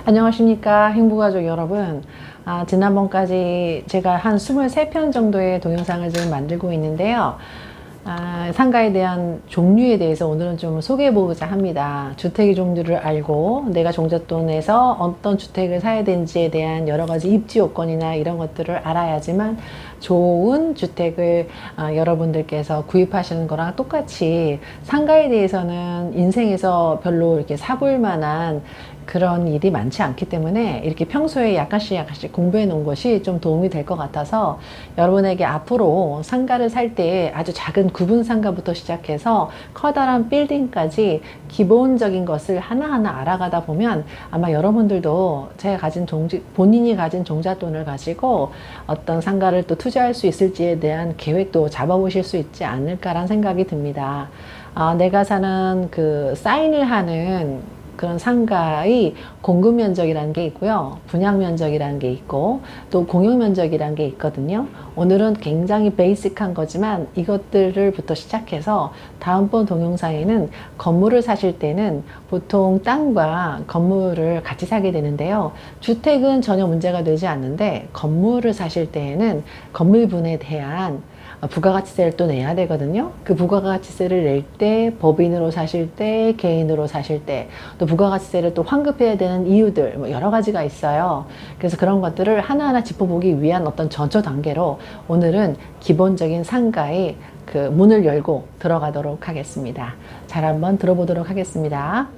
안녕하십니까 행복가족 여러분. 지난번까지 제가 한 23편 정도의 동영상을 지금 만들고 있는데요. 상가에 대한 종류에 대해서 오늘은 좀 소개해 보고자 합니다. 주택의 종류를 알고 내가 종잣돈에서 어떤 주택을 사야 되는지에 대한 여러 가지 입지 요건이나 이런 것들을 알아야지만 좋은 주택을 여러분들께서 구입하시는 거랑 똑같이 상가에 대해서는 인생에서 별로 이렇게 사볼 만한 그런 일이 많지 않기 때문에 이렇게 평소에 약간씩 공부해 놓은 것이 좀 도움이 될 것 같아서 여러분에게 앞으로 상가를 살 때 아주 작은 구분 상가부터 시작해서 커다란 빌딩까지 기본적인 것을 하나하나 알아가다 보면 아마 여러분들도 본인이 가진 종잣돈을 가지고 어떤 상가를 또 투자할 수 있을지에 대한 계획도 잡아보실 수 있지 않을까라는 생각이 듭니다. 내가 사는 그 사인을 하는 그런 상가의 공급 면적이라는 게 있고요. 분양 면적이라는 게 있고 또 공용 면적이라는 게 있거든요. 오늘은 굉장히 베이직한 거지만 이것들을부터 시작해서 다음번 동영상에는 건물을 사실 때는 보통 땅과 건물을 같이 사게 되는데요. 주택은 전혀 문제가 되지 않는데 건물을 사실 때에는 건물분에 대한 부가가치세를 또 내야 되거든요. 그 부가가치세를 낼 때 법인으로 사실 때 개인으로 사실 때 또 부가가치세를 또 환급해야 되는 이유들 뭐 여러 가지가 있어요. 그래서 그런 것들을 하나하나 짚어보기 위한 어떤 전초 단계로 오늘은 기본적인 상가의 그 문을 열고 들어가도록 하겠습니다. 잘 한번 들어보도록 하겠습니다.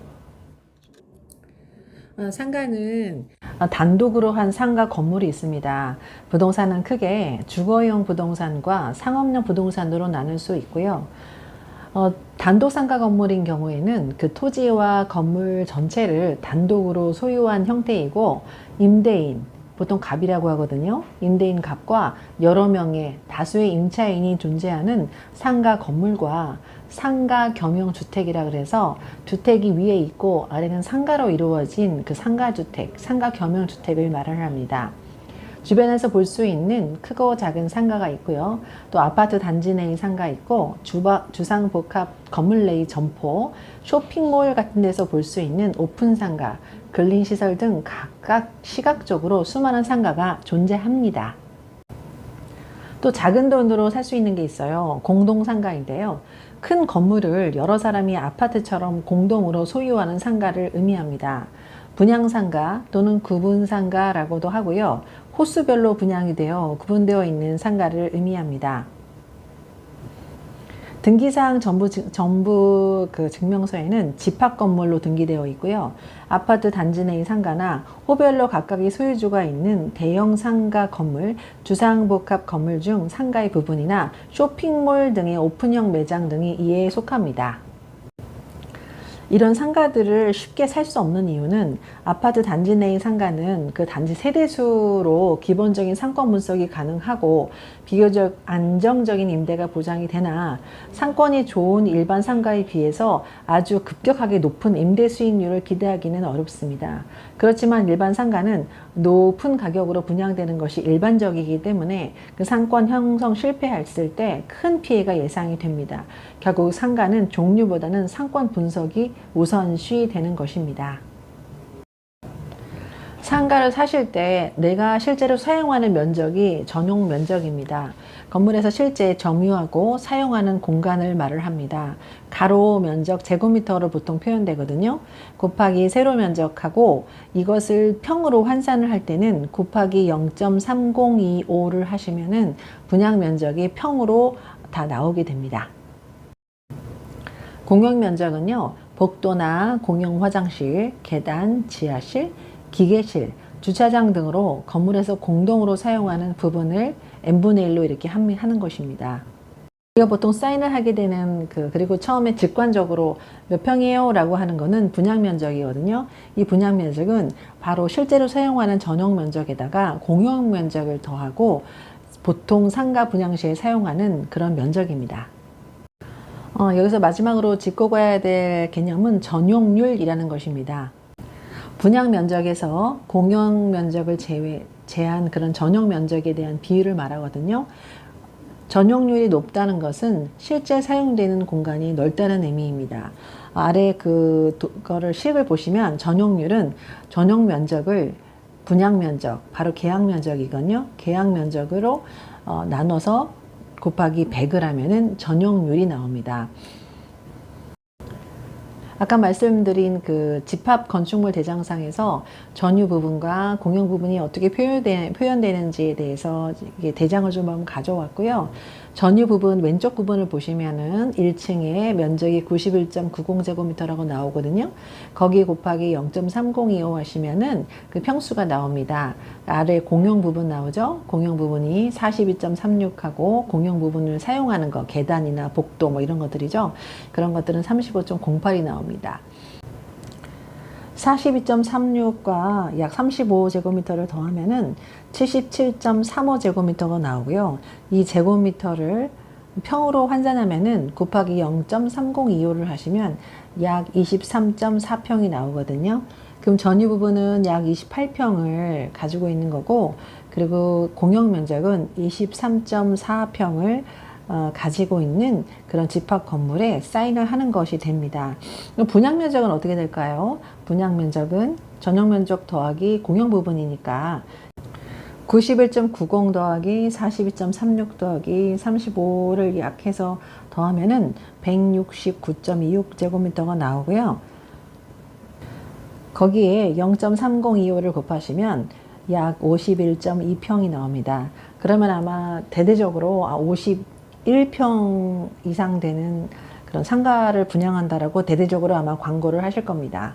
상가는 단독으로 한 상가 건물이 있습니다. 부동산은 크게 주거용 부동산과 상업용 부동산으로 나눌 수 있고요. 단독 상가 건물인 경우에는 그 토지와 건물 전체를 단독으로 소유한 형태이고 임대인, 보통 갑이라고 하거든요. 임대인 갑과 여러 명의 다수의 임차인이 존재하는 상가 건물과 상가 겸용 주택이라 그래서 주택이 위에 있고 아래는 상가로 이루어진 그 상가주택, 상가 겸용 주택을 말을 합니다. 주변에서 볼 수 있는 크고 작은 상가가 있고요. 또 아파트 단지 내의 상가 있고 주상복합 건물 내의 점포, 쇼핑몰 같은 데서 볼 수 있는 오픈 상가, 근린시설 등 각각 시각적으로 수많은 상가가 존재합니다. 또 작은 돈으로 살 수 있는 게 있어요. 공동상가인데요. 큰 건물을 여러 사람이 아파트처럼 공동으로 소유하는 상가를 의미합니다. 분양상가 또는 구분상가라고도 하고요. 호수별로 분양이 되어 구분되어 있는 상가를 의미합니다. 등기사항 전부 그 증명서에는 집합건물로 등기되어 있고요. 아파트 단지 내의 상가나 호별로 각각의 소유주가 있는 대형 상가 건물, 주상복합 건물 중 상가의 부분이나 쇼핑몰 등의 오픈형 매장 등이 이에 속합니다. 이런 상가들을 쉽게 살 수 없는 이유는 아파트 단지 내의 상가는 그 단지 세대수로 기본적인 상권 분석이 가능하고 비교적 안정적인 임대가 보장이 되나 상권이 좋은 일반 상가에 비해서 아주 급격하게 높은 임대 수익률을 기대하기는 어렵습니다. 그렇지만 일반 상가는 높은 가격으로 분양되는 것이 일반적이기 때문에 그 상권 형성 실패했을 때 큰 피해가 예상이 됩니다. 결국 상가는 종류보다는 상권 분석이 우선시 되는 것입니다. 상가를 사실 때 내가 실제로 사용하는 면적이 전용 면적입니다. 건물에서 실제 점유하고 사용하는 공간을 말을 합니다. 가로 면적 제곱미터로 보통 표현되거든요. 곱하기 세로 면적하고 이것을 평으로 환산을 할 때는 곱하기 0.3025를 하시면은 분양 면적이 평으로 다 나오게 됩니다. 공용 면적은요, 복도나 공용 화장실, 계단, 지하실, 기계실, 주차장 등으로 건물에서 공동으로 사용하는 부분을 n분의 1로 이렇게 하는 것입니다. 우리가 보통 사인을 하게 되는 그리고 처음에 직관적으로 몇 평이에요? 라고 하는 거는 분양 면적이거든요. 이 분양 면적은 바로 실제로 사용하는 전용 면적에다가 공용 면적을 더하고 보통 상가 분양 시에 사용하는 그런 면적입니다. 여기서 마지막으로 짚고 가야 될 개념은 전용률이라는 것입니다. 분양 면적에서 공용 면적을 제한 그런 전용 면적에 대한 비율을 말하거든요. 전용률이 높다는 것은 실제 사용되는 공간이 넓다는 의미입니다. 아래 그거를 식을 보시면 전용률은 전용 면적을 분양 면적, 바로 계약 면적이거든요. 계약 면적으로 나눠서 곱하기 100을 하면은 전용률이 나옵니다. 아까 말씀드린 그 집합 건축물 대장상에서 전유 부분과 공용 부분이 어떻게 표현되는지에 대해서 이게 대장을 좀 한번 가져왔고요. 전유 부분 왼쪽 부분을 보시면은 1층에 면적이 91.90제곱미터라고 나오거든요. 거기 곱하기 0.3025 하시면은 그 평수가 나옵니다. 아래 공용 부분 나오죠. 공용 부분이 42.36하고 공용 부분을 사용하는 거 계단이나 복도 뭐 이런 것들이죠. 그런 것들은 35.08이 나옵니다. 42.36과 약 35제곱미터를 더하면은 77.35제곱미터가 나오고요. 이 제곱미터를 평으로 환산하면은 곱하기 0.3025를 하시면 약 23.4평이 나오거든요. 그럼 전유 부분은 약 28평을 가지고 있는 거고, 그리고 공용 면적은 23.4평을 가지고 있는 그런 집합 건물에 사인을 하는 것이 됩니다. 분양 면적은 어떻게 될까요? 분양 면적은 전용 면적 더하기 공용 부분이니까 91.90 더하기 42.36 더하기 35를 약해서 더하면은 169.26제곱미터가 나오고요. 거기에 0.3025를 곱하시면 약 51.2평이 나옵니다. 그러면 아마 대대적으로 51평 이상 되는 그런 상가를 분양한다라고 대대적으로 아마 광고를 하실 겁니다.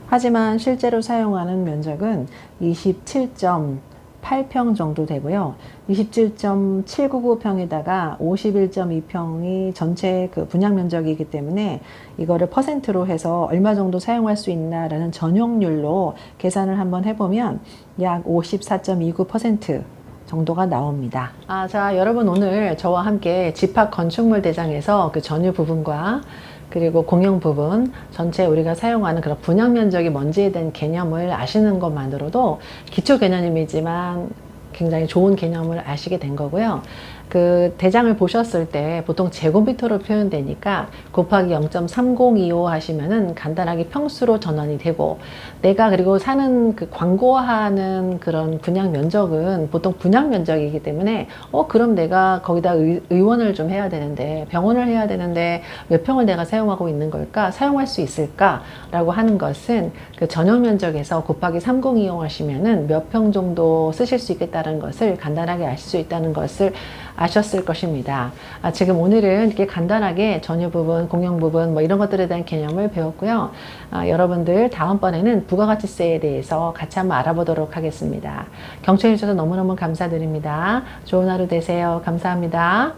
하지만 실제로 사용하는 면적은 27.8평 정도 되고요. 27.799평에다가 51.2평이 전체 그 분양 면적이기 때문에 이거를 퍼센트로 해서 얼마 정도 사용할 수 있나라는 전용률로 계산을 한번 해보면 약 54.29% 정도가 나옵니다. 자, 여러분 오늘 저와 함께 집합 건축물 대장에서 그 전유 부분과 그리고 공용 부분 전체 우리가 사용하는 그런 분양 면적이 뭔지에 대한 개념을 아시는 것만으로도 기초 개념이지만 굉장히 좋은 개념을 아시게 된 거고요. 그 대장을 보셨을 때 보통 제곱미터로 표현되니까 곱하기 0.3025 하시면은 간단하게 평수로 전환이 되고, 내가 그리고 사는 그 광고하는 그런 분양 면적은 보통 분양 면적이기 때문에 그럼 내가 거기다 의원을 좀 해야 되는데, 병원을 해야 되는데 몇 평을 내가 사용하고 있는 걸까? 사용할 수 있을까? 라고 하는 것은 그 전용 면적에서 곱하기 3025 하시면은 몇 평 정도 쓰실 수 있겠다는 것을 간단하게 아실 수 있다는 것을 아셨을 것입니다. 지금 오늘은 이렇게 간단하게 전유 부분, 공용 부분 뭐 이런 것들에 대한 개념을 배웠고요. 여러분들 다음번에는 부가가치세에 대해서 같이 한번 알아보도록 하겠습니다. 경청해 주셔서 너무너무 감사드립니다. 좋은 하루 되세요. 감사합니다.